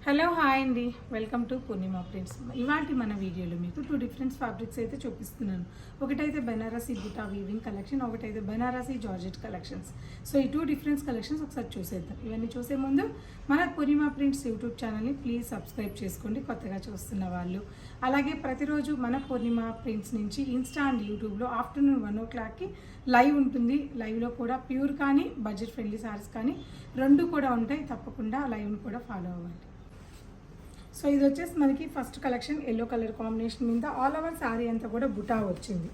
Hello hi అండి, welcome to Purnima prints. ఇవాళ మన వీడియోలో మీకు టూ డిఫరెంట్ ఫ్యాబ్రిక్స్ అయితే చూపిస్తున్నాను. ఒకటైతే బెనారసీ బుటా వీవింగ్ కలెక్షన్, ఒకటైతే బెనారసీ జార్జెట్ కలెక్షన్స్. సో ఈ టూ డిఫరెంట్ కలెక్షన్స్ ఒకసారి చూసేద్దాం. ఇవన్నీ చూసే ముందు మన పూర్ణిమ ప్రింట్స్ యూట్యూబ్ ఛానల్ని ప్లీజ్ సబ్స్క్రైబ్ చేసుకోండి కొత్తగా చూస్తున్న వాళ్ళు. అలాగే ప్రతిరోజు మన పూర్ణిమ ప్రింట్స్ నుంచి ఇన్స్టా అండ్ యూట్యూబ్లో ఆఫ్టర్నూన్ 1 o'clockకి లైవ్ ఉంటుంది. లైవ్లో కూడా ప్యూర్ కానీ బడ్జెట్ ఫ్రెండ్లీ సారీస్ కానీ రెండు కూడా ఉంటాయి. తప్పకుండా లైవ్ని కూడా ఫాలో అవ్వండి. సో ఇది వచ్చేసి మనకి first collection yellow colour combination మీద ఆల్ ఓవర్ శారీ అంతా కూడా బుటా వచ్చింది.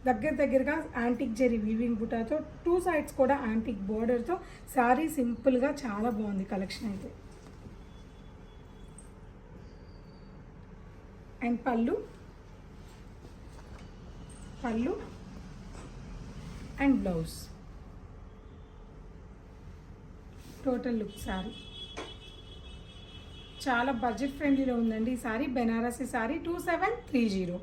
దగ్గరగా యాంటిక్ జెరీ వీవింగ్ బుటాతో టూ సైడ్స్ కూడా యాంటిక్ బోర్డర్తో శారీ సింపుల్గా చాలా బాగుంది కలెక్షన్ అయితే. And pallu and blouse total look sari చాలా బడ్జెట్ ఫ్రెండ్లీలో ఉందండి. ఈ sari Banarasi sari 2730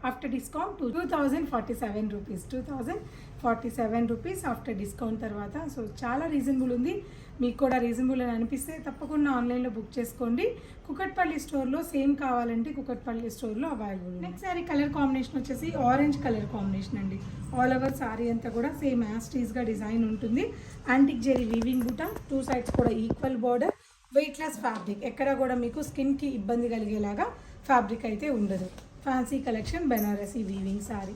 after discount 2047 rupees. 2047 rupees after discount తర్వాత. సో చాలా రీజనబుల్ ఉంది. మీకు కూడా రీజనబుల్ అని అనిపిస్తే తప్పకుండా ఆన్లైన్లో బుక్ చేసుకోండి. కుకట్పల్లి స్టోర్లో సేమ్ కావాలంటే కుకట్పల్లి స్టోర్లో available. Next sorry colour combination వచ్చేసి ఆరెంజ్ కలర్ కాంబినేషన్ అండి. ఆల్ ఓవర్ సారీ అంతా కూడా సేమ్ యాస్టీస్గా డిజైన్ ఉంటుంది. Antique zari weaving buta, two sides కూడా ఈక్వల్ బార్డర్, వెయిట్లెస్ ఫ్యాబ్రిక్, ఎక్కడ కూడా మీకు స్కిన్కి ఇబ్బంది కలిగేలాగా ఫ్యాబ్రిక్ అయితే ఉండదు. Fancy collection Banarasi weaving sari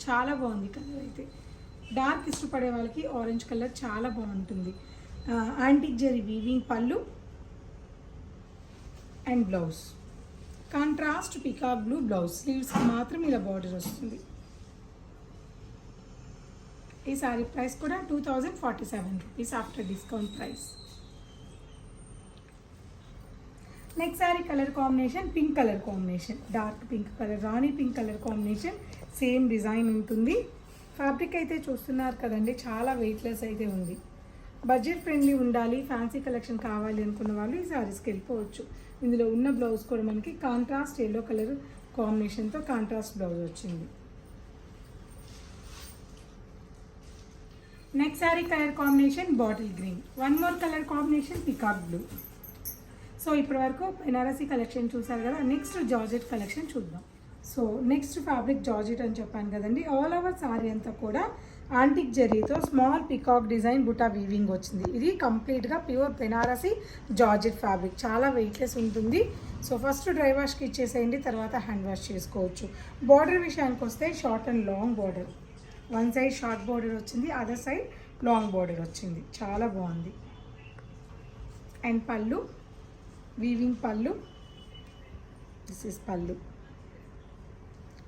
చాలా బాగుంది. కలర్ అయితే డార్క్ ఇష్టపడే వాళ్ళకి ఆరెంజ్ కలర్ చాలా బాగుంటుంది. Antique zari weaving pallu and blouse contrast peacock blue blouse. స్లీవ్స్కి మాత్రం ఇలా బార్డర్ వస్తుంది. ఈ సారీ ప్రైస్ కూడా 2047 rupees after discount price. Next sorry colour combination pink colour combination, dark pink colour, rani pink colour combination, same design ఉంటుంది. Fabric అయితే చూస్తున్నారు కదండి, చాలా వెయిట్లెస్ అయితే ఉంది. బడ్జెట్ ఫ్రెండ్లీ ఉండాలి, ఫ్యాన్సీ కలెక్షన్ కావాలి అనుకున్న వాళ్ళు ఈ సారీస్కి వెళ్ళిపోవచ్చు. ఇందులో ఉన్న బ్లౌజ్ కూడా మనకి కాంట్రాస్ట్ ఎల్లో కలర్ కాంబినేషన్తో కాంట్రాస్ట్ బ్లౌజ్ వచ్చింది. Next sorry colour combination bottle green, one more colour combination peacock blue. So ఇప్పటి వరకు బెనారసీ కలెక్షన్ చూసారు కదా. నెక్స్ట్ జార్జెట్ కలెక్షన్ చూద్దాం. సో నెక్స్ట్ ఫ్యాబ్రిక్ జార్జెట్ అని చెప్పాను కదండి. ఆల్ ఓవర్ సారీ అంతా కూడా యాంటిక్ జెరీతో small peacock design buta weaving వచ్చింది. ఇది కంప్లీట్గా ప్యూర్ బెనారసీ జార్జెట్ ఫ్యాబ్రిక్, చాలా వెయిట్లెస్ ఉంటుంది. సో ఫస్ట్ డ్రై వాష్కి ఇచ్చేసేయండి, తర్వాత హ్యాండ్ వాష్ చేసుకోవచ్చు. బార్డర్ విషయానికి వస్తే short and long border, one side short border వచ్చింది, అదర్ సైడ్ లాంగ్ బార్డర్ వచ్చింది, చాలా బాగుంది. And pallu weaving pallu, this is pallu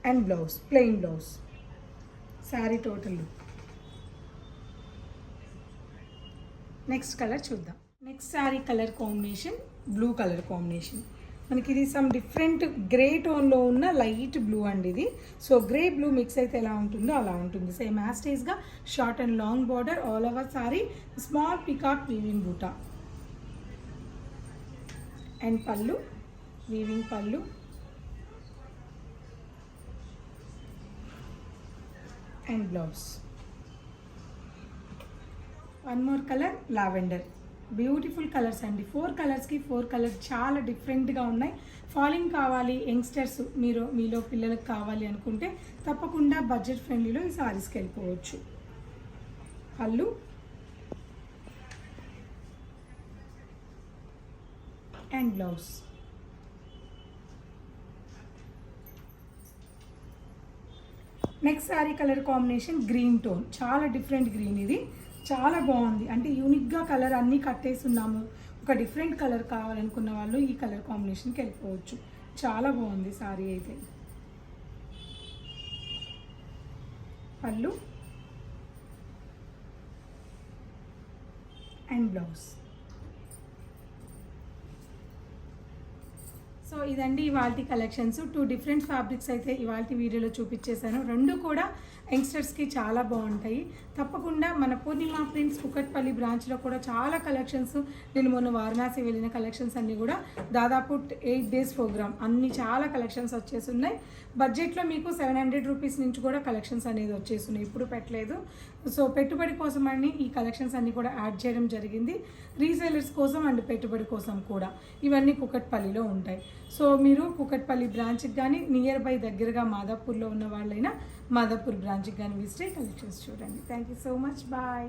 and blouse plain blouse. Sari total look. Next colour చూద్దాం. Next sari colour combination blue colour combination. మనకి ఇది some different grey టోన్లో ఉన్న light blue అండి ఇది. సో గ్రే బ్లూ మిక్స్ అయితే ఎలా ఉంటుందో అలా ఉంటుంది. సేమ్ యాస్టేజ్గా short and long border, all over sari small peacock weaving buta and pallu weaving pallu and blouse. One more colour lavender, beautiful colours అండి. 4 కలర్స్కి 4 కలర్స్ చాలా డిఫరెంట్గా ఉన్నాయి. ఫాలింగ్ కావాలి యంగ్స్టర్స్ మీలో పిల్లలకు కావాలి అనుకుంటే తప్పకుండా బడ్జెట్ ఫ్రెండ్లీలో ఈ సారీస్కి వెళ్ళిపోవచ్చు. పళ్ళు and blouse. Next sorry colour combination green tone, చాలా డిఫరెంట్ గ్రీన్, ఇది చాలా బాగుంది. అంటే యూనిక్గా కలర్ అన్నీ కట్టేస్తున్నాము, ఒక డిఫరెంట్ కలర్ కావాలనుకున్న వాళ్ళు ఈ కలర్ కాంబినేషన్కి వెళ్ళిపోవచ్చు. చాలా బాగుంది సారీ అయితే. పళ్ళు అండ్ బ్లౌజ్. సో సో ఇదండి ఇవాల్టి కలెక్షన్స్ 2 డిఫరెంట్ ఫ్యాబ్రిక్స్ అయితే ఇవాల్టి వీడియోలో చూపించేశాను. రెండు కూడా యంగ్స్టర్స్కి చాలా బాగుంటాయి. తప్పకుండా మన పూర్ణిమ ప్రింట్స్ కుకట్పల్లి బ్రాంచ్లో కూడా చాలా కలెక్షన్స్, నేను మొన్న వారణాసి వెళ్ళిన కలెక్షన్స్ అన్నీ కూడా దాదాపు 8 డేస్ ప్రోగ్రామ్ అన్ని చాలా కలెక్షన్స్ వచ్చేసి ఉన్నాయి. బడ్జెట్లో మీకు 700 రూపీస్ నుంచి కూడా కలెక్షన్స్ అనేది వచ్చేస్తున్నాయి, ఇప్పుడు పెట్టలేదు. సో పెట్టుబడి కోసం అని ఈ కలెక్షన్స్ అన్నీ కూడా యాడ్ చేయడం జరిగింది. రీసేలర్స్ కోసం అండ్ పెట్టుబడి కోసం కూడా ఇవన్నీ కుకట్పల్లిలో ఉంటాయి. సో మీరు కుకట్పల్లి బ్రాంచ్కి కానీ నియర్ బై దగ్గరగా మాదాపూర్లో ఉన్న వాళ్ళైనా మాదాపూర్ బ్రాంచ్కి కానీ విజిట్ కలెక్షన్స్ చూడండి. Thank you so much. Bye.